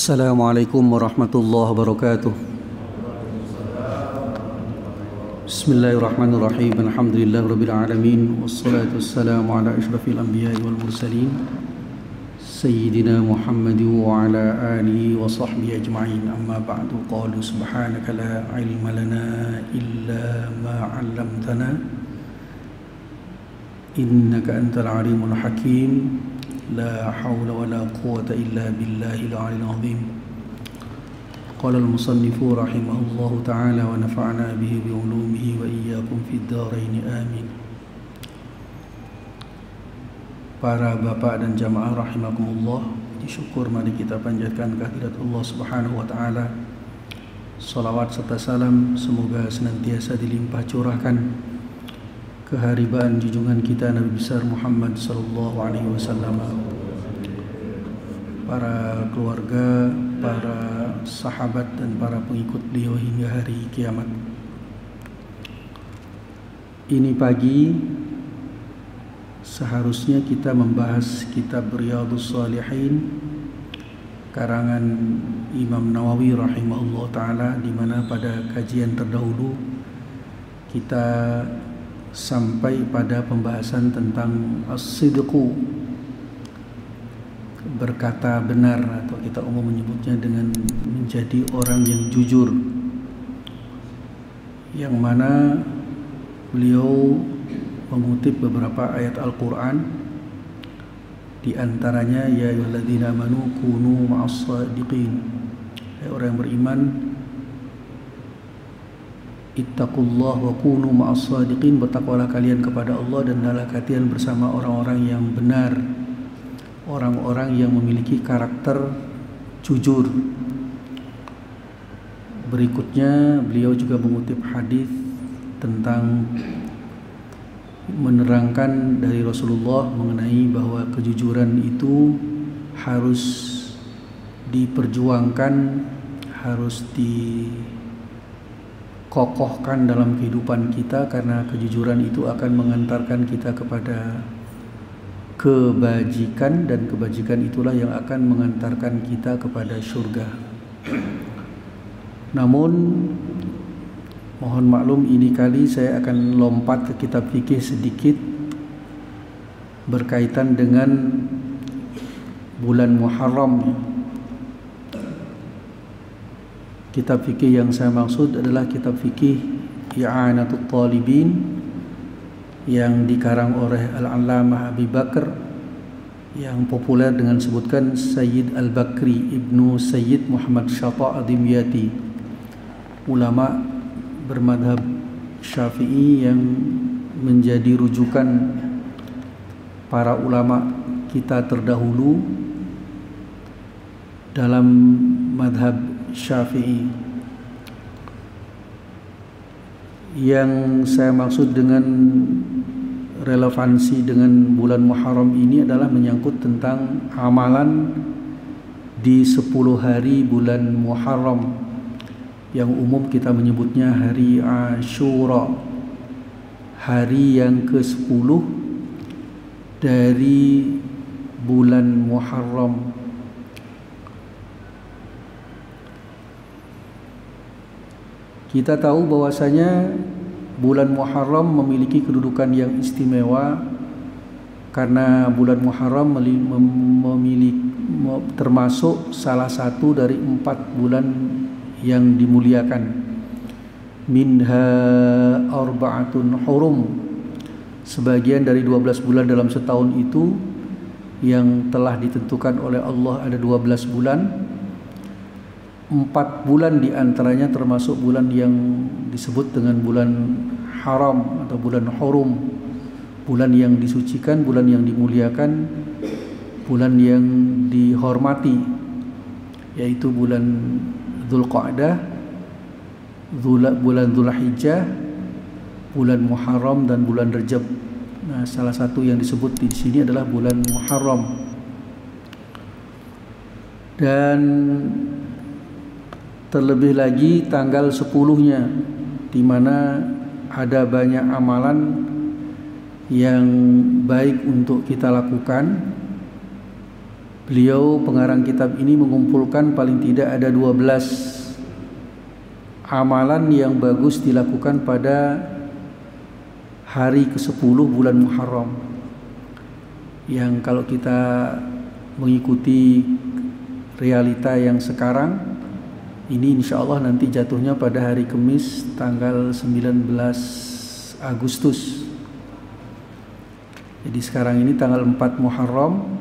Assalamualaikum warahmatullahi wabarakatuh. Bismillahirrahmanirrahim. Alhamdulillahirabbil alamin wassalatu wassalamu ala asyrafil anbiya'i wal mursalin sayyidina Muhammad wa ala alihi wa sahbihi ajma'in. Amma ba'du. Qalu subhanaka la ilma lana illa ma 'allamtana innaka antal alimul hakim. La hawla wa la quwwata illa billahil aliyyil azim. Qala al-musannifu rahimahullahu ta'ala wa nafa'ana bihi bi ulumihi wa iyyakum fid dharain amin. Para bapak dan jamaah rahimakumullah, syukur mari kita panjatkan kehadirat Allah Subhanahu wa taala. Salawat serta salam semoga senantiasa dilimpah curahkan keharibaan junjungan kita Nabi besar Muhammad sallallahu alaihi wasallam, para keluarga, para sahabat dan para pengikut beliau hingga hari kiamat. Ini pagi seharusnya kita membahas kitab Riyadhus Shalihin karangan Imam Nawawi rahimahullah taala, di mana pada kajian terdahulu kita sampai pada pembahasan tentang as-sidqu, berkata benar, atau kita umum menyebutnya dengan menjadi orang yang jujur, yang mana beliau mengutip beberapa ayat Al-Quran, di antaranya ya ayyuhalladzina amanu kunu ma'as shadiqin, hai orang yang beriman, ittaqullah wa kunu ma'as shadiqin, bertakwalah kalian kepada Allah dan hendaklah kalian bersama orang-orang yang benar, orang-orang yang memiliki karakter jujur. Berikutnya beliau juga mengutip hadis tentang menerangkan dari Rasulullah mengenai bahwa kejujuran itu harus diperjuangkan, harus dikokohkan dalam kehidupan kita, karena kejujuran itu akan mengantarkan kita kepada kebajikan, dan kebajikan itulah yang akan mengantarkan kita kepada surga. Namun mohon maklum, ini kali saya akan lompat ke kitab fikih sedikit berkaitan dengan bulan Muharram. Kitab fikih yang saya maksud adalah kitab fikih I'anatul Talibin yang dikarang oleh Al-Allamah Abi Bakr, yang populer dengan sebutkan Sayyid Al-Bakri Ibnu Sayyid Muhammad Syata' Ad-Dimyati, ulama bermadhab Syafi'i yang menjadi rujukan para ulama kita terdahulu dalam madhab Syafi'i. Yang saya maksud dengan relevansi dengan bulan Muharram ini adalah menyangkut tentang amalan di 10 hari bulan Muharram, yang umum kita menyebutnya hari Ashura, hari yang ke-10 dari bulan Muharram. Kita tahu bahwasanya bulan Muharram memiliki kedudukan yang istimewa, karena bulan Muharram termasuk salah satu dari 4 bulan yang dimuliakan. Minha arba'atun hurum, sebagian dari 12 bulan dalam setahun itu yang telah ditentukan oleh Allah ada 12 bulan. 4 bulan diantaranya termasuk bulan yang disebut dengan bulan haram atau bulan hurum, bulan yang disucikan, bulan yang dimuliakan, bulan yang dihormati, yaitu bulan Dzulqa'dah, bulan Dzulhijjah, bulan Muharram dan bulan Rajab. Nah, salah satu yang disebut di sini adalah bulan Muharram. Dan terlebih lagi tanggal 10-nya, di mana ada banyak amalan yang baik untuk kita lakukan, Beliau pengarang kitab ini mengumpulkan paling tidak ada 12 amalan yang bagus dilakukan pada hari ke-10 bulan Muharram, yang kalau kita mengikuti realita yang sekarang ini insya Allah nanti jatuhnya pada hari Kamis tanggal 19 Agustus. Jadi sekarang ini tanggal 4 Muharram,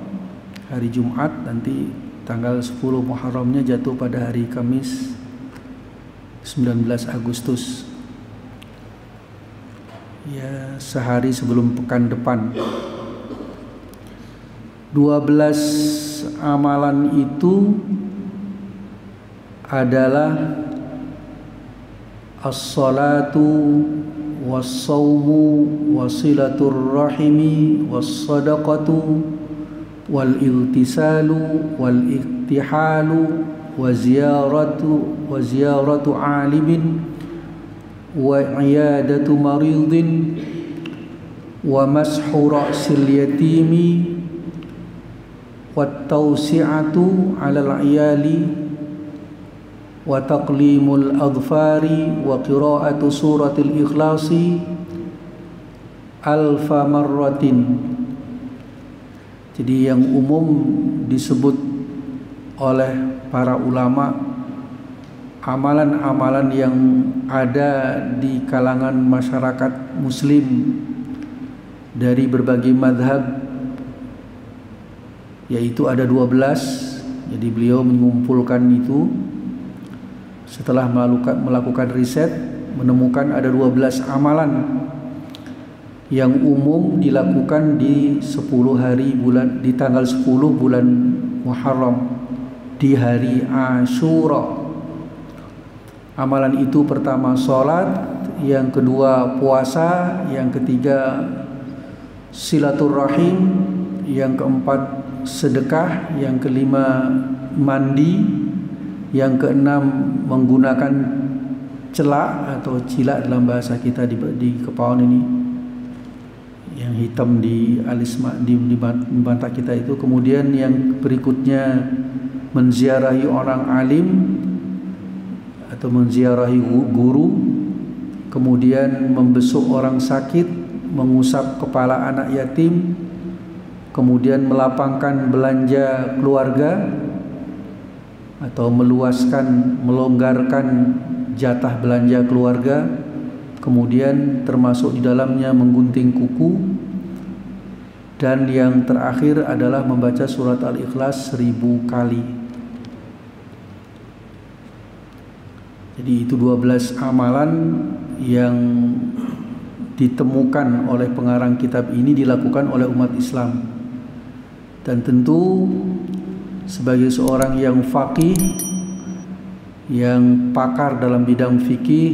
hari Jumat, nanti tanggal 10 Muharramnya jatuh pada hari Kamis 19 Agustus. Ya, sehari sebelum pekan depan. 12 amalan itu adalah as-salatu was-sawmu wasilatur rahimi was-sadaqatu wal-iltisalu wal-iktihalu wa ziyaratu alimin wa iyadatu maridin wa mashu ra'sil yatimi wa tawsi'atu 'alal 'iyali wa taqlimul adfari wa qira'atu suratil ikhlasi alfa marratin. Jadi yang umum disebut oleh para ulama, amalan-amalan yang ada di kalangan masyarakat muslim dari berbagai madhab, yaitu ada 12. Jadi beliau mengumpulkan itu setelah melakukan riset, menemukan ada 12 amalan yang umum dilakukan di 10 hari bulan, di tanggal 10 bulan Muharram, di hari Asyura. Amalan itu pertama sholat, yang kedua puasa, yang ketiga silaturahim, yang keempat sedekah, yang kelima mandi, yang keenam menggunakan celak atau cilak dalam bahasa kita di kepauan ini, yang hitam di alis di mata kita itu. Kemudian yang berikutnya menziarahi orang alim atau menziarahi guru, kemudian membesuk orang sakit, mengusap kepala anak yatim, kemudian melapangkan belanja keluarga atau melonggarkan jatah belanja keluarga, kemudian termasuk di dalamnya menggunting kuku, dan yang terakhir adalah membaca surat Al-Ikhlas 1000 kali. Jadi itu 12 amalan yang ditemukan oleh pengarang kitab ini dilakukan oleh umat Islam. Dan tentu sebagai seorang yang faqih, yang pakar dalam bidang fikih,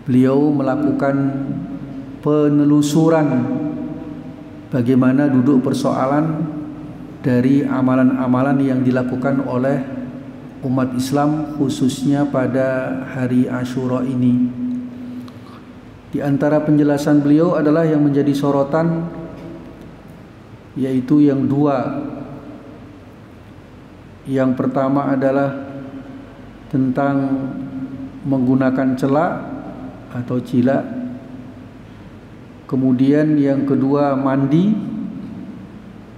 beliau melakukan penelusuran bagaimana duduk persoalan dari amalan-amalan yang dilakukan oleh umat Islam khususnya pada hari Asyura ini. Di antara penjelasan beliau adalah yang menjadi sorotan, yaitu yang dua. Yang pertama adalah tentang menggunakan celak atau cilak. Kemudian yang kedua mandi,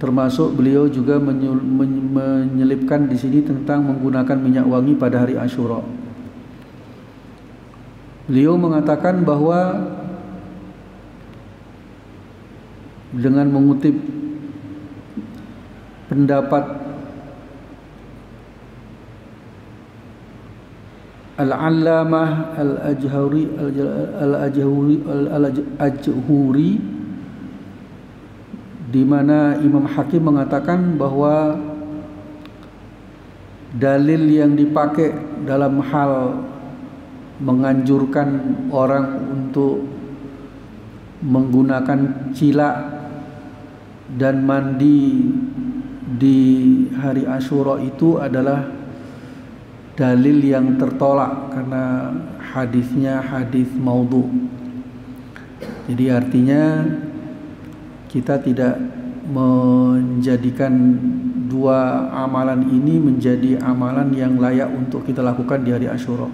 termasuk beliau juga menyelipkan di sini tentang menggunakan minyak wangi pada hari Asyura. Beliau mengatakan bahwa dengan mengutip pendapat Al-Allamah Al-Ajhuri, di mana Imam Hakim mengatakan bahwa dalil yang dipakai dalam hal menganjurkan orang untuk menggunakan cilak dan mandi di hari Asyura itu adalah dalil yang tertolak karena hadisnya hadis maudhu. Jadi artinya kita tidak menjadikan dua amalan ini menjadi amalan yang layak untuk kita lakukan di hari Asyura.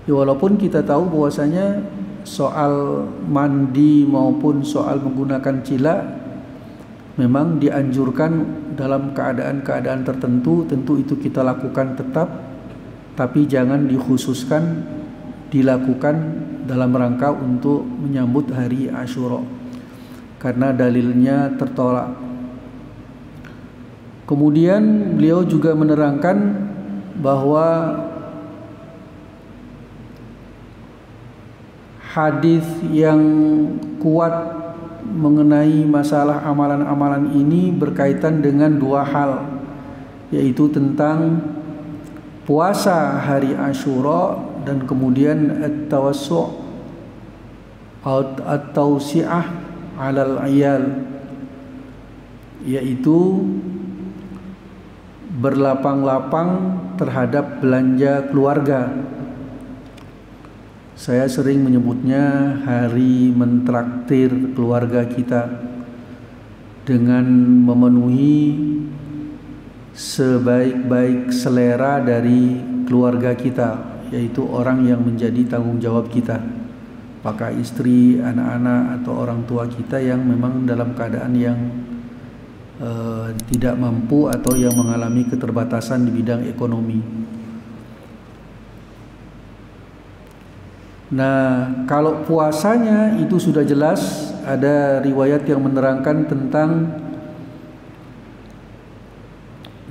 Ya, walaupun kita tahu bahwasanya soal mandi maupun soal menggunakan cila memang dianjurkan dalam keadaan-keadaan tertentu, tentu itu kita lakukan tetap, tapi jangan dikhususkan dilakukan dalam rangka untuk menyambut hari Asyura karena dalilnya tertolak. Kemudian beliau juga menerangkan bahwa hadis yang kuat mengenai masalah amalan-amalan ini berkaitan dengan dua hal, yaitu tentang puasa hari Asyura dan kemudian at-tawassu' at-tawsi'ah 'alal 'iyal, yaitu berlapang-lapang terhadap belanja keluarga. Saya sering menyebutnya hari mentraktir keluarga kita dengan memenuhi sebaik-baik selera dari keluarga kita, yaitu orang yang menjadi tanggung jawab kita, apakah istri, anak-anak atau orang tua kita yang memang dalam keadaan yang tidak mampu atau yang mengalami keterbatasan di bidang ekonomi. Nah, kalau puasanya itu sudah jelas, ada riwayat yang menerangkan tentang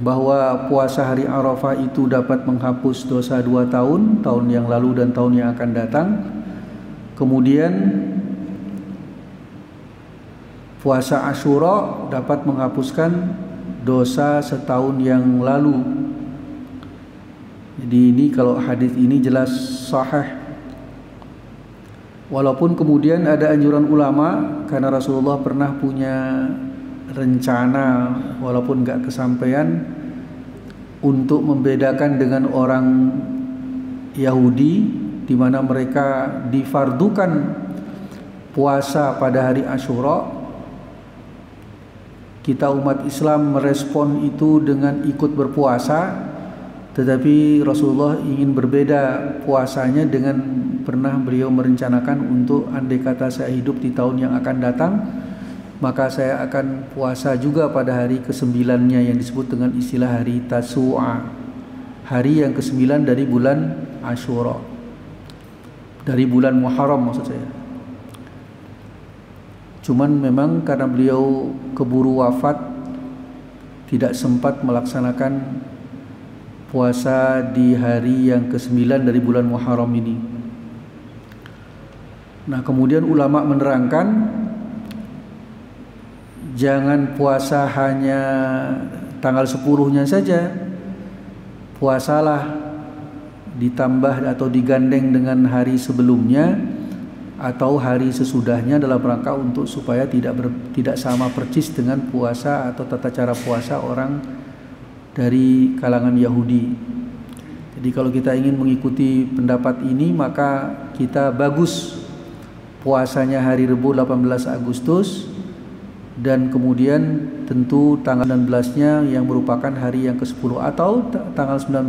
bahwa puasa hari Arafah itu dapat menghapus dosa 2 tahun yang lalu dan tahun yang akan datang. Kemudian puasa Asyura dapat menghapuskan dosa setahun yang lalu. Jadi ini kalau hadis ini jelas sahih. Walaupun kemudian ada anjuran ulama, karena Rasulullah pernah punya rencana walaupun enggak kesampaian untuk membedakan dengan orang Yahudi, di mana mereka difardukan puasa pada hari Asyura. Kita umat Islam merespon itu dengan ikut berpuasa, tetapi Rasulullah ingin berbeda puasanya dengan pernah beliau merencanakan untuk andai kata saya hidup di tahun yang akan datang, maka saya akan puasa juga pada hari ke-9-nya yang disebut dengan istilah hari Tasu'a, hari yang ke-9 dari bulan Asyura, dari bulan Muharram maksud saya. Cuman memang karena beliau keburu wafat, tidak sempat melaksanakan puasa di hari yang ke-9 dari bulan Muharram ini. Nah, kemudian ulama menerangkan jangan puasa hanya tanggal 10-nya saja. Puasalah ditambah atau digandeng dengan hari sebelumnya atau hari sesudahnya dalam rangka untuk supaya tidak sama persis dengan puasa atau tata cara puasa orang dari kalangan Yahudi. Jadi kalau kita ingin mengikuti pendapat ini, maka kita bagus puasanya hari Rabu 18 Agustus dan kemudian tentu tanggal 19-nya yang merupakan hari yang ke-10 atau tanggal 19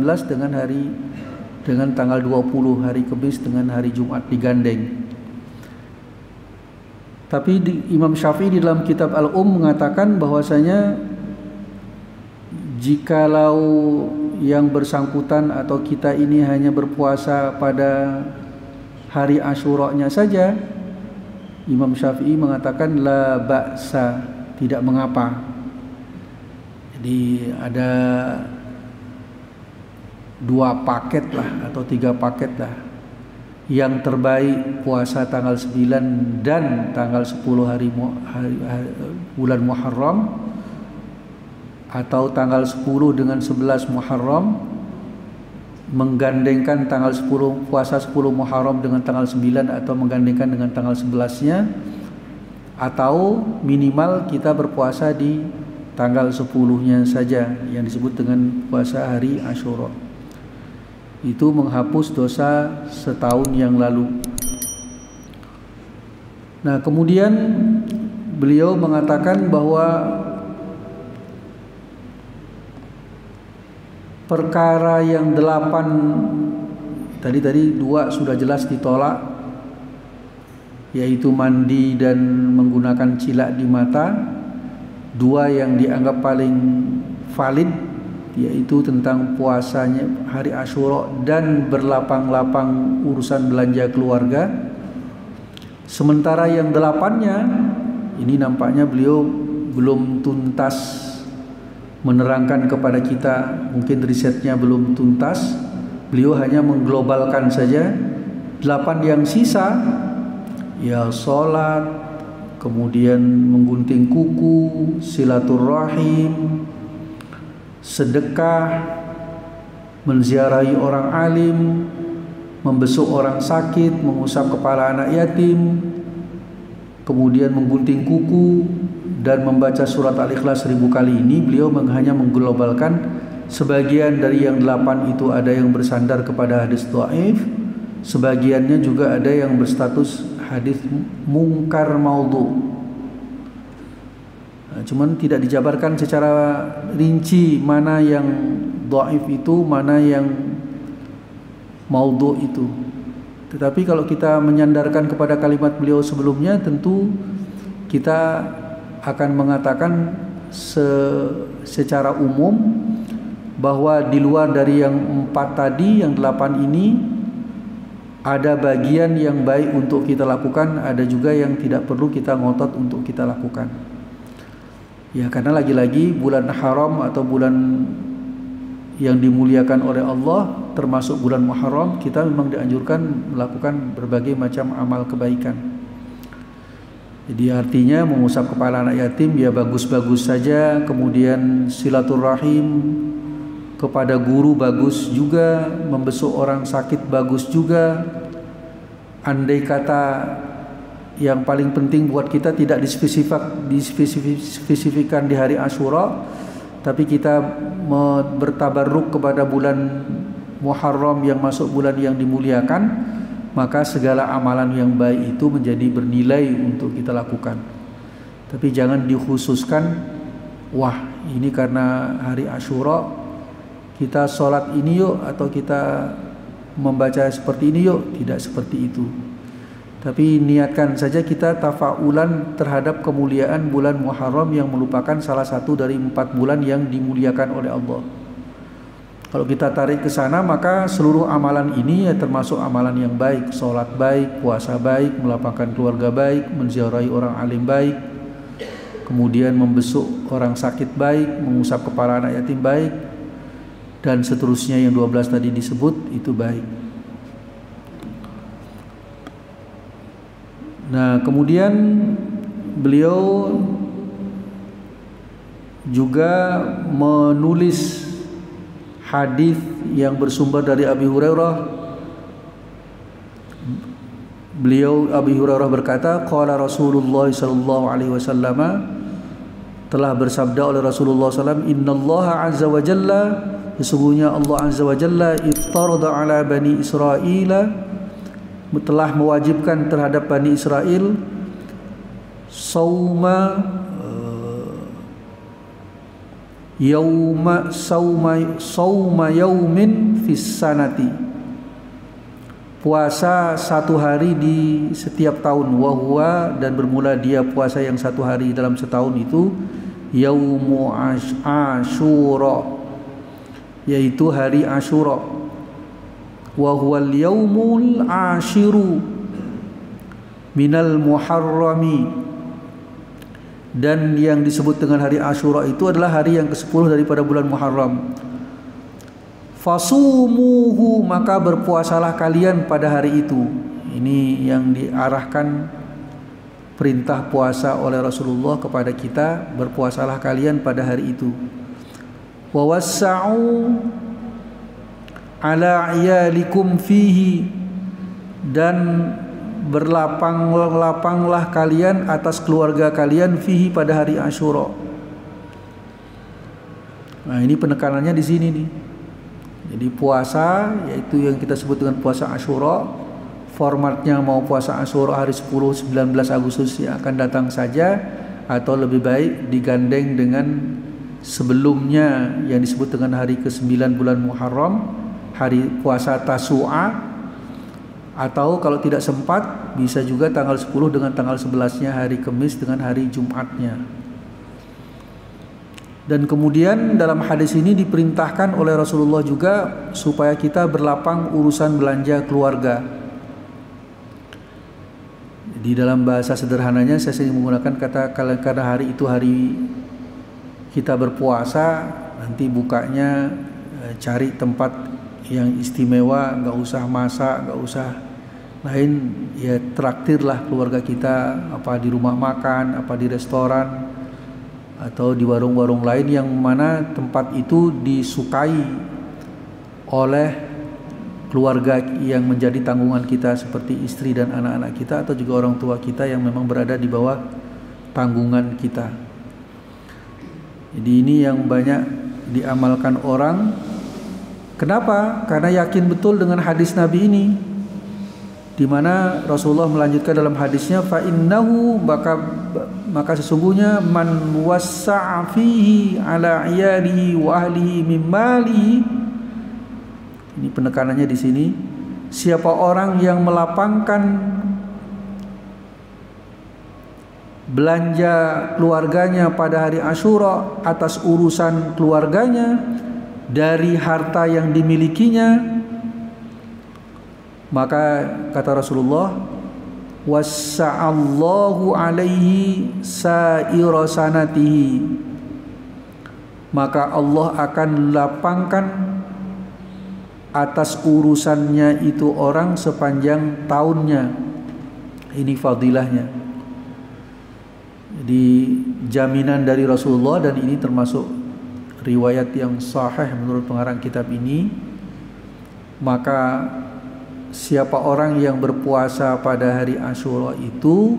dengan tanggal 20 hari Kamis dengan hari Jumat digandeng. Tapi Imam Syafi'i di dalam kitab mengatakan bahwasanya jikalau yang bersangkutan atau kita ini hanya berpuasa pada hari Asyura-nya saja, Imam Syafi'i mengatakan la ba'sa, tidak mengapa. Jadi ada 2 paket lah atau 3 paket lah. Yang terbaik puasa tanggal 9 dan tanggal 10 hari bulan Muharram, atau tanggal 10 dengan 11 Muharram, menggandengkan tanggal 10 puasa 10 Muharram dengan tanggal 9 atau menggandengkan dengan tanggal 11-nya, atau minimal kita berpuasa di tanggal 10-nya saja yang disebut dengan puasa hari Asyura. Itu menghapus dosa setahun yang lalu. Nah, kemudian beliau mengatakan bahwa perkara yang 8 tadi 2 sudah jelas ditolak, yaitu mandi dan menggunakan cilak di mata. 2 yang dianggap paling valid, yaitu tentang puasanya hari Asyura dan berlapang-lapang urusan belanja keluarga. Sementara yang 8-nya ini nampaknya beliau belum tuntas menerangkan kepada kita, mungkin risetnya belum tuntas. Beliau hanya mengglobalkan saja. 8 yang sisa ya salat, kemudian menggunting kuku, silaturrahim, sedekah, menziarahi orang alim, membesuk orang sakit, mengusap kepala anak yatim, kemudian menggunting kuku dan membaca surat Al-Ikhlas 1000 kali. Ini beliau hanya mengglobalkan sebagian dari yang 8 itu ada yang bersandar kepada hadis dhaif, sebagiannya juga ada yang berstatus hadis mungkar maudhu. Cuman tidak dijabarkan secara rinci mana yang dhaif itu, mana yang maudhu itu. Tetapi kalau kita menyandarkan kepada kalimat beliau sebelumnya, tentu kita akan mengatakan secara umum bahwa di luar dari yang 4 tadi, yang 8 ini ada bagian yang baik untuk kita lakukan, ada juga yang tidak perlu kita ngotot untuk kita lakukan. Ya, karena lagi-lagi bulan haram atau bulan yang dimuliakan oleh Allah, termasuk bulan Muharram, kita memang dianjurkan melakukan berbagai macam amal kebaikan. Jadi artinya mengusap kepala anak yatim ya bagus-bagus saja, kemudian silaturahim kepada guru bagus juga, membesuk orang sakit bagus juga. Andai kata yang paling penting buat kita tidak dispesifikkan di hari Asyura, tapi kita bertabarruk kepada bulan Muharram yang masuk bulan yang dimuliakan, maka segala amalan yang baik itu menjadi bernilai untuk kita lakukan. Tapi jangan dikhususkan, wah ini karena hari Asyura kita sholat ini yuk, atau kita membaca seperti ini yuk. Tidak seperti itu. Tapi niatkan saja kita tafaulan terhadap kemuliaan bulan Muharram yang merupakan salah satu dari 4 bulan yang dimuliakan oleh Allah. Kalau kita tarik ke sana, maka seluruh amalan ini ya termasuk amalan yang baik. Sholat baik, puasa baik, melapangkan keluarga baik, menziarahi orang alim baik, kemudian membesuk orang sakit baik, mengusap kepala anak yatim baik, dan seterusnya yang 12 tadi disebut itu baik. Nah, kemudian beliau juga menulis hadis yang bersumber dari Abi Hurairah. Abi Hurairah berkata, qala Rasulullah sallallahu alaihi wasallam, telah bersabda oleh Rasulullah sallallahu alaihi wasallam, innallaha azza wa jalla, sesungguhnya Allah azza wa jalla iftarada ala bani Israila, telah mewajibkan terhadap Bani Israel sauma yaumin fis sanati, puasa 1 hari di setiap tahun. Wahwa, dan bermula dia puasa yang 1 hari dalam setahun itu yaumu Asyura, yaitu hari Asyura. Wa huwal yaumul ashiru minal muharrami, dan yang disebut dengan hari Asyura itu adalah hari yang ke-10 daripada bulan Muharram. Fasumuhu, maka berpuasalah kalian pada hari itu. Ini yang diarahkan perintah puasa oleh Rasulullah kepada kita, berpuasalah kalian pada hari itu. Wa wassa'u ala iyalikum fihi, dan berlapang-lapanglah kalian atas keluarga kalian fihi, pada hari Asyura. Nah, ini penekanannya di sini nih. Jadi puasa, yaitu yang kita sebut dengan puasa Asyura, formatnya mau puasa Asyura hari 10, 19 Agustus yang akan datang saja, atau lebih baik digandeng dengan sebelumnya yang disebut dengan hari ke-9 bulan Muharram, hari puasa Tasu'a, atau kalau tidak sempat bisa juga tanggal 10 dengan tanggal 11-nya hari Kamis dengan hari Jumatnya. Dan kemudian dalam hadis ini diperintahkan oleh Rasulullah juga supaya kita berlapang urusan belanja keluarga. Di dalam bahasa sederhananya saya sering menggunakan kata karena hari itu hari kita berpuasa, nanti bukanya cari tempat yang istimewa, nggak usah masak, nggak usah lain, ya traktirlah keluarga kita, apa di rumah makan, apa di restoran, atau di warung-warung lain yang mana tempat itu disukai oleh keluarga yang menjadi tanggungan kita seperti istri dan anak-anak kita, atau juga orang tua kita yang memang berada di bawah tanggungan kita. Jadi ini yang banyak diamalkan orang. Kenapa? Karena yakin betul dengan hadis Nabi ini, di mana Rasulullah melanjutkan dalam hadisnya, fa innahu, maka sesungguhnya man wassa'a fihi ala iyalihi wa ahlihi min malihi. Ini penekanannya di sini, siapa orang yang melapangkan belanja keluarganya pada hari Asyura atas urusan keluarganya dari harta yang dimilikinya, maka kata Rasulullah, wassa'allahu alaihi sa'ira sanatihi, maka Allah akan lapangkan atas urusannya itu orang sepanjang tahunnya. Ini fadilahnya. Jadi jaminan dari Rasulullah, dan ini termasuk riwayat yang sahih menurut pengarang kitab ini. Maka siapa orang yang berpuasa pada hari Asyura itu,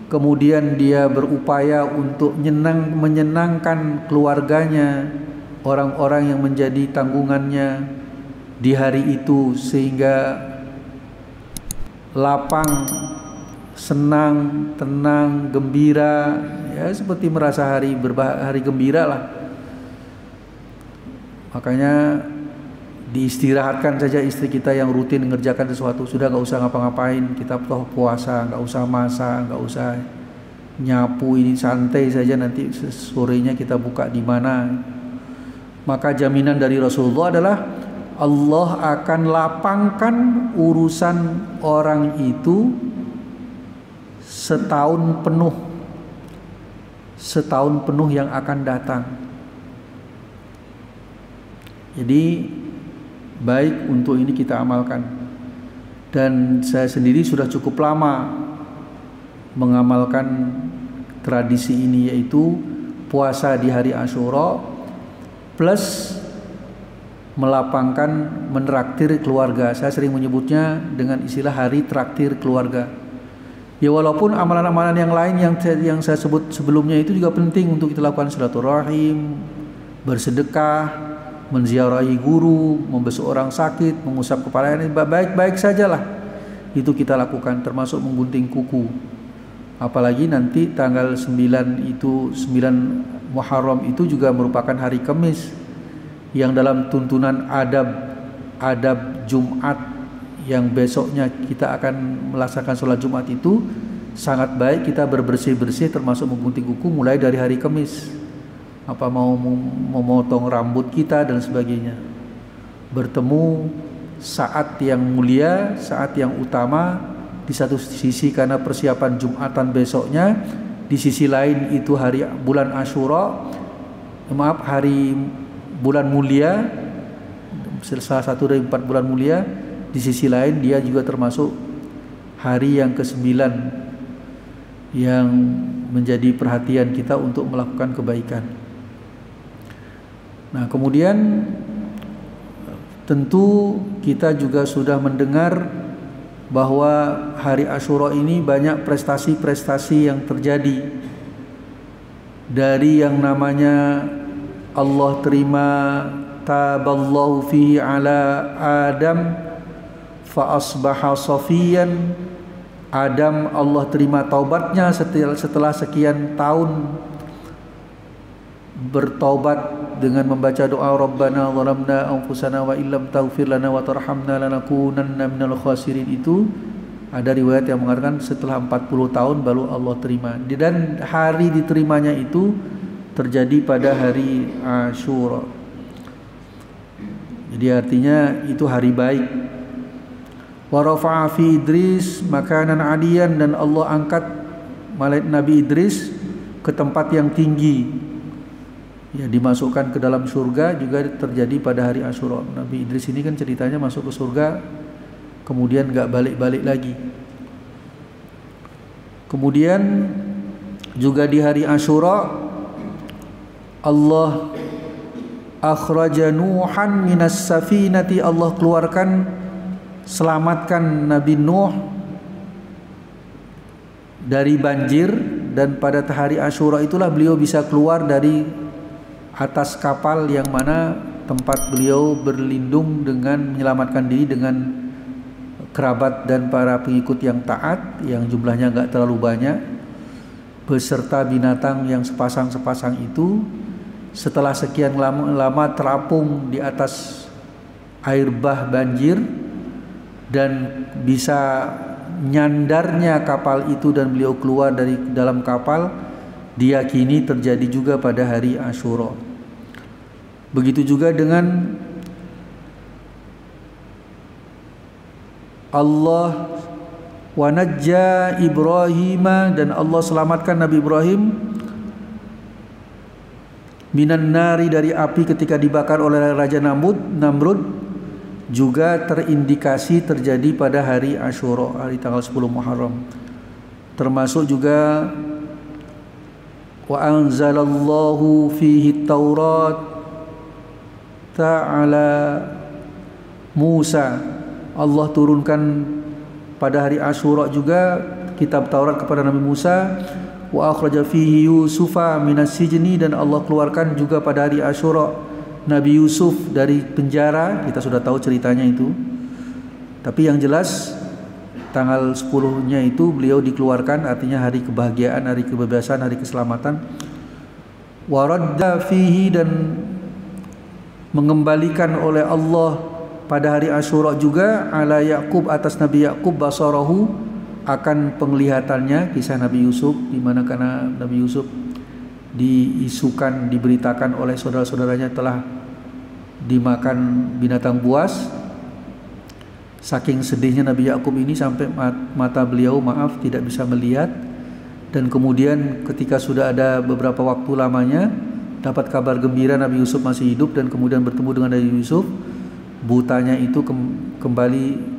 kemudian dia berupaya untuk menyenangkan keluarganya, orang-orang yang menjadi tanggungannya di hari itu, sehingga lapang, senang, tenang, gembira, ya seperti merasa hari gembira lah. Makanya diistirahatkan saja istri kita yang rutin mengerjakan sesuatu, sudah nggak usah ngapa-ngapain, kita toh puasa, nggak usah masak, nggak usah nyapu, ini santai saja, nanti sorenya kita buka di mana. Maka jaminan dari Rasulullah adalah Allah akan lapangkan urusan orang itu setahun penuh yang akan datang. Jadi baik untuk ini kita amalkan. Dan saya sendiri sudah cukup lama mengamalkan tradisi ini, yaitu puasa di hari Asyura plus melapangkan menraktir keluarga. Saya sering menyebutnya dengan istilah hari traktir keluarga. Ya walaupun amalan-amalan yang lain yang saya sebut sebelumnya itu juga penting untuk kita lakukan, silaturahim, bersedekah, menziarahi guru, membesuk orang sakit, mengusap kepala, ini baik-baik sajalah itu kita lakukan, termasuk menggunting kuku. Apalagi nanti tanggal 9 Muharram itu juga merupakan hari Kamis, yang dalam tuntunan adab Jumat yang besoknya kita akan melaksanakan sholat Jumat itu sangat baik kita berbersih-bersih, termasuk menggunting kuku mulai dari hari Kamis. Apa mau memotong rambut kita dan sebagainya. Bertemu saat yang mulia, saat yang utama, di satu sisi karena persiapan Jumatan besoknya, di sisi lain itu hari bulan Asyura, hari bulan mulia, salah satu dari 4 bulan mulia. Di sisi lain dia juga termasuk hari yang ke-9 yang menjadi perhatian kita untuk melakukan kebaikan. Nah, kemudian tentu kita juga sudah mendengar bahwa hari Asyura ini banyak prestasi-prestasi yang terjadi, dari yang namanya Allah terima taballahu fihi ala Adam fa asbaha safiyan Adam Allah terima taubatnya setelah sekian tahun bertaubat dengan membaca doa Rabbana zalamna anfusana wa illam taghfir lana wa tarhamna lanakunanna minal khasirin. Itu ada riwayat yang mengatakan setelah 40 tahun baru Allah terima, dan hari diterimanya itu terjadi pada hari Asyura. Jadi artinya itu hari baik. Wa rafa'a fi Idris makanan aliyan, dan Allah angkat malaikat Nabi Idris ke tempat yang tinggi, ya, dimasukkan ke dalam surga, juga terjadi pada hari Asyura. Nabi Idris ini kan ceritanya masuk ke surga kemudian gak balik-balik lagi. Kemudian juga di hari Asyura Allah akhraja Nuhan minas safinati, Allah keluarkan, selamatkan Nabi Nuh dari banjir, dan pada hari Asyura itulah beliau bisa keluar dari atas kapal yang mana tempat beliau berlindung dengan menyelamatkan diri dengan kerabat dan para pengikut yang taat, yang jumlahnya enggak terlalu banyak, beserta binatang yang sepasang-sepasang itu. Setelah sekian lama terapung di atas air bah banjir dan bisa nyandarnya kapal itu dan beliau keluar dari dalam kapal, diyakini terjadi juga pada hari Asyura. Begitu juga dengan Allah wa najja Ibrahim, dan Allah selamatkan Nabi Ibrahim minan nari, dari api ketika dibakar oleh Raja Namrud, juga terindikasi terjadi pada hari Asyura, hari tanggal 10 Muharram. Termasuk juga wa anzalallahu fihi Taurat ta'ala Musa, Allah turunkan pada hari Asyura juga kitab Taurat kepada Nabi Musa. Wa akhraja fihi Yusufa minas sijni, dan Allah keluarkan juga pada hari Asyura Nabi Yusuf dari penjara. Kita sudah tahu ceritanya itu, tapi yang jelas tanggal 10-nya itu beliau dikeluarkan, artinya hari kebahagiaan, hari kebebasan, hari keselamatan. Wa radda fihi, dan mengembalikan oleh Allah pada hari Asyura juga ala Yakub, atas Nabi Yakub, basarahu, akan penglihatannya, kisah Nabi Yusuf, di mana karena Nabi Yusuf diisukan, diberitakan oleh saudara-saudaranya telah dimakan binatang buas. Saking sedihnya Nabi Yakub ini sampai mata beliau tidak bisa melihat, dan kemudian ketika sudah ada beberapa waktu lamanya dapat kabar gembira Nabi Yusuf masih hidup, dan kemudian bertemu dengan Nabi Yusuf, butanya itu kembali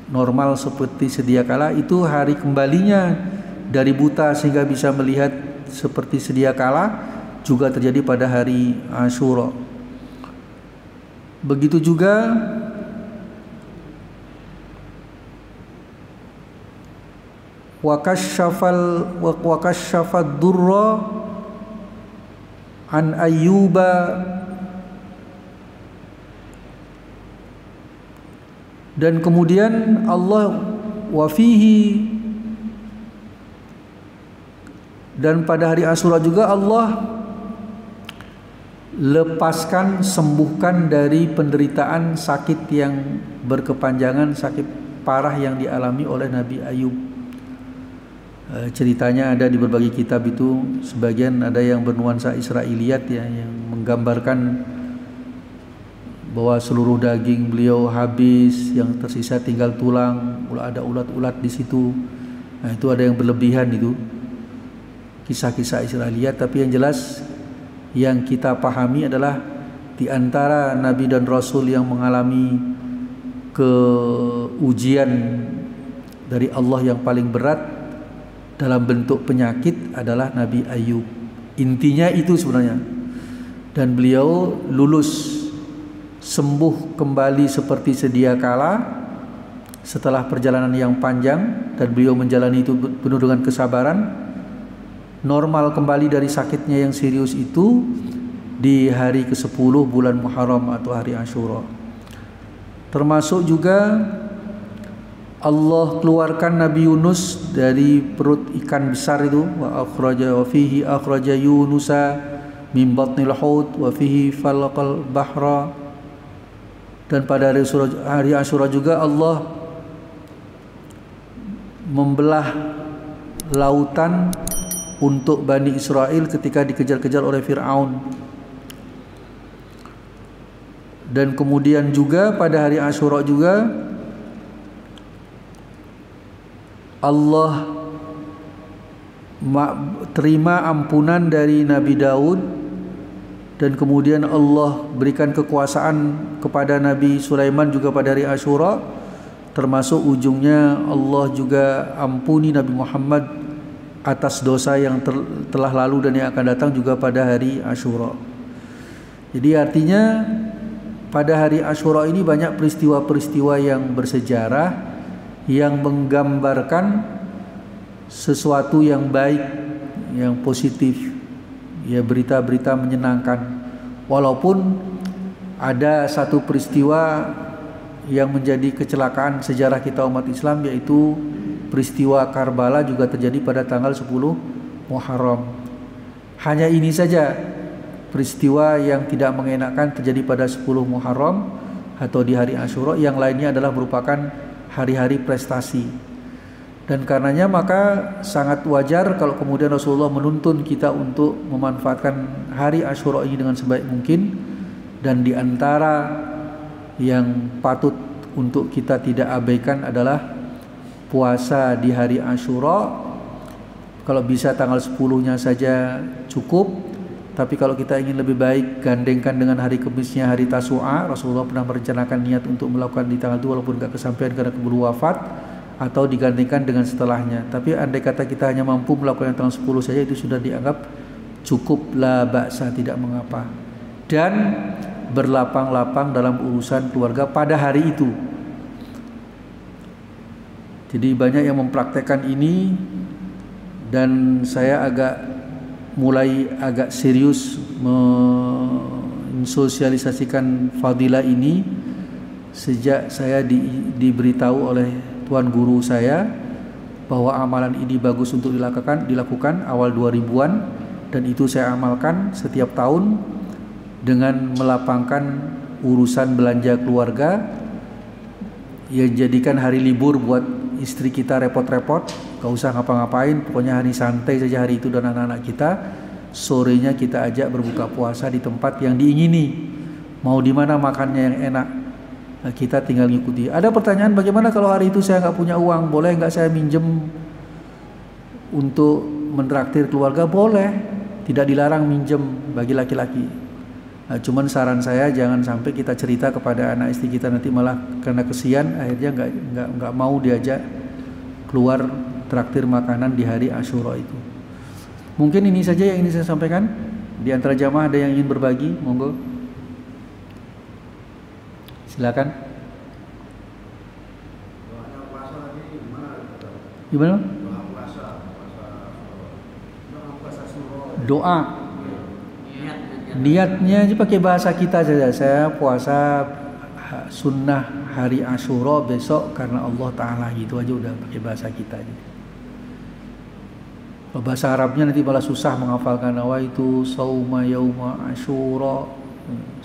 normal seperti sedia kala. Itu hari kembalinya dari buta sehingga bisa melihat seperti sedia kala, juga terjadi pada hari Asyura. Begitu juga wa kasyafad durra an Ayyuba, dan kemudian Allah wa fihi, dan pada hari Asyura juga Allah lepaskan, sembuhkan dari penderitaan sakit yang berkepanjangan, sakit parah yang dialami oleh Nabi Ayub. Ceritanya ada di berbagai kitab itu, sebagian ada yang bernuansa Israiliyat, ya, yang menggambarkan bahwa seluruh daging beliau habis, yang tersisa tinggal tulang, ada ulat-ulat di situ. Nah, itu ada yang berlebihan itu, kisah-kisah Israiliyat. Tapi yang jelas yang kita pahami adalah di antara Nabi dan Rasul yang mengalami keujian dari Allah yang paling berat dalam bentuk penyakit adalah Nabi Ayub. Intinya itu sebenarnya. Dan beliau lulus, sembuh kembali seperti sedia kala setelah perjalanan yang panjang, dan beliau menjalani itu penuh dengan kesabaran. Normal kembali dari sakitnya yang serius itu di hari ke-10 bulan Muharram atau hari Asyura. Termasuk juga Allah keluarkan Nabi Yunus dari perut ikan besar itu, wa fihi akhraja Yunusa min batnil hut wa fihi falaqal bahra. Dan pada hari Asyura juga Allah membelah lautan untuk Bani Israel ketika dikejar-kejar oleh Fir'aun. Dan kemudian juga pada hari Asyura juga Allah terima ampunan dari Nabi Daud, dan kemudian Allah berikan kekuasaan kepada Nabi Sulaiman juga pada hari Asyura, termasuk ujungnya Allah juga ampuni Nabi Muhammad atas dosa yang telah lalu dan yang akan datang juga pada hari Asyura. Jadi artinya pada hari Asyura ini banyak peristiwa-peristiwa yang bersejarah yang menggambarkan sesuatu yang baik, yang positif, ya, berita-berita menyenangkan. Walaupun ada satu peristiwa yang menjadi kecelakaan sejarah kita umat Islam, yaitu peristiwa Karbala juga terjadi pada tanggal 10 Muharram. Hanya ini saja peristiwa yang tidak mengenakan terjadi pada 10 Muharram atau di hari Asyura, yang lainnya adalah merupakan hari-hari prestasi. Dan karenanya maka sangat wajar kalau kemudian Rasulullah menuntun kita untuk memanfaatkan hari Asyura ini dengan sebaik mungkin. Dan di antara yang patut untuk kita tidak abaikan adalah puasa di hari Asyura. Kalau bisa tanggal 10-nya saja cukup, tapi kalau kita ingin lebih baik gandengkan dengan hari Kemisnya, hari Tasu'a. Rasulullah pernah merencanakan niat untuk melakukan di tanggal itu walaupun gak kesampaian karena keburu wafat, atau digandengkan dengan setelahnya. Tapi andai kata kita hanya mampu melakukan tanggal 10 saja, itu sudah dianggap cukup, la ba'sa, tidak mengapa. Dan berlapang-lapang dalam urusan keluarga pada hari itu. Jadi banyak yang mempraktekkan ini, dan saya mulai agak serius mensosialisasikan fadilah ini sejak saya diberitahu oleh tuan guru saya bahwa amalan ini bagus untuk dilakukan awal 2000-an, dan itu saya amalkan setiap tahun dengan melapangkan urusan belanja keluarga, ya, jadikan hari libur buat istri kita repot-repot, gak usah ngapa-ngapain, pokoknya hari santai saja hari itu dan anak-anak kita. Sorenya kita ajak berbuka puasa di tempat yang diingini, mau di mana makannya yang enak, nah, kita tinggal ngikuti. Ada pertanyaan, bagaimana kalau hari itu saya nggak punya uang, boleh nggak saya minjem untuk mentraktir keluarga? Boleh, tidak dilarang minjem bagi laki-laki. Nah, cuman saran saya jangan sampai kita cerita kepada anak istri kita, nanti malah karena kesian akhirnya nggak mau diajak keluar traktir makanan di hari Asyura itu. Mungkin ini saja yang ingin saya sampaikan. Di antara jamaah ada yang ingin berbagi, monggo. Silakan. Gimana? Doa. Niatnya aja pakai bahasa kita saja. Saya puasa sunnah hari Asyura besok karena Allah Ta'ala, gitu aja udah, pakai bahasa kita aja. Kalau bahasa Arabnya nanti malah susah menghafalkan. Nawaitu sauma yauma Asyura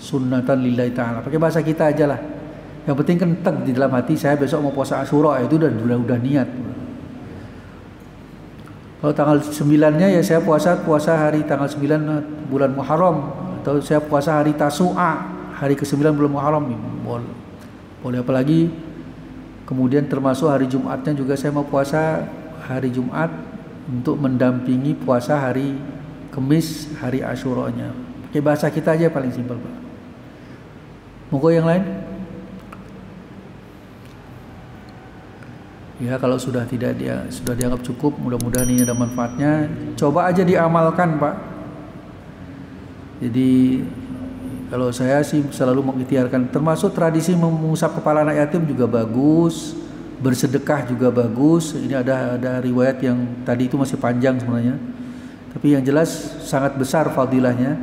sunnatan lillahi ta'ala. Pakai bahasa kita aja lah. Yang penting kentek di dalam hati, saya besok mau puasa Asyura, itu udah niat. Kalau tanggal 9-nya ya saya puasa hari tanggal 9 bulan Muharram, atau saya puasa hari Tasu'a, hari ke-9 bulan Muharram. Boleh, apalagi kemudian termasuk hari Jumatnya juga saya mau puasa hari Jumat untuk mendampingi puasa hari Kemis, hari Asyuranya. Pakai bahasa kita aja paling simpel, Pak. Monggo yang lain. Ya, kalau sudah dianggap cukup, mudah-mudahan ini ada manfaatnya. Coba aja diamalkan, Pak. Jadi kalau saya sih selalu mengikhtiarkan, termasuk tradisi mengusap kepala anak yatim juga bagus, bersedekah juga bagus. Ini ada riwayat yang tadi itu masih panjang sebenarnya, tapi yang jelas sangat besar fadilahnya.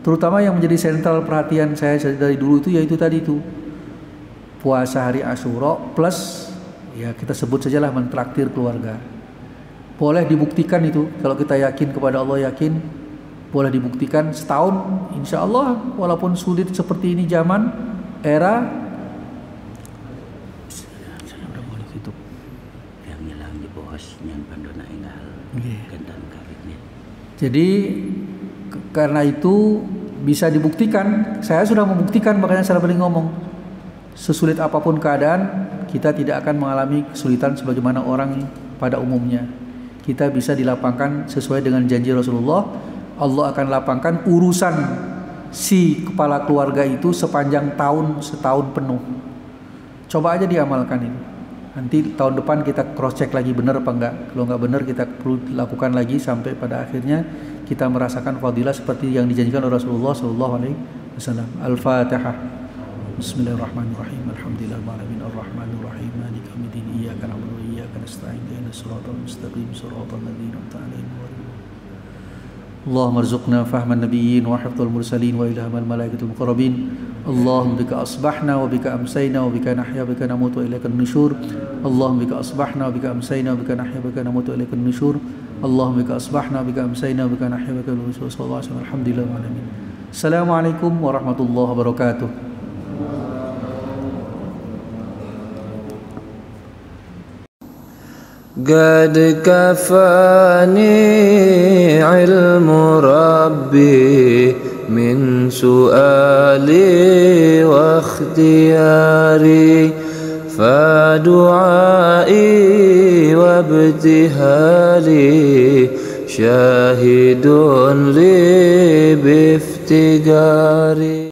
Terutama yang menjadi sentral perhatian saya dari dulu itu yaitu tadi itu puasa hari Asyura plus ya kita sebut sajalah mentraktir keluarga. Boleh dibuktikan itu, kalau kita yakin kepada Allah, yakin boleh dibuktikan setahun, insya Allah walaupun sulit seperti ini zaman era udah boleh tutup yang nyelang di bos yang pandona engal kendan karitnya. Jadi karena itu bisa dibuktikan, saya sudah membuktikan, makanya saya boleh ngomong, sesulit apapun keadaan kita tidak akan mengalami kesulitan sebagaimana orang pada umumnya. Kita bisa dilapangkan sesuai dengan janji Rasulullah. Allah akan lapangkan urusan si kepala keluarga itu sepanjang tahun, setahun penuh. Coba aja diamalkan ini. Nanti tahun depan kita cross check lagi benar apa enggak. Kalau enggak benar kita perlu lakukan lagi sampai pada akhirnya kita merasakan fadilah seperti yang dijanjikan oleh Rasulullah SAW. Al-Fatihah. Bismillahirrahmanirrahim. Alhamdulillahirabbil alamin arrahmanir rahim maliki yaumiddin iyyaka na'budu wa iyyaka nasta'in ihdinas siratal mustaqim siratal ladzina an'amta 'alaihim Allahumma arzuqna fahman nabiyyin wa hifdzal mursalin wa ilhamal malaikatil muqarrabin. Allahumma bika asbahna wa bika amsayna wa bika nahya wa bika namutu wa ilaikan nusyur. Allahumma bika asbahna wa bika amsayna wa bika nahya wa bika namutu wa ilaikan nusyur. Allahumma bika asbahna wa bika amsayna wa bika nahya wa bika namutu wa ilaikan nusyur. Alhamdulillah alamin. Assalamualaikum warahmatullahi wabarakatuh. قد كفاني علم ربي من سؤالي واختياري فدعائي وابتهالي شاهد لي بافتقاري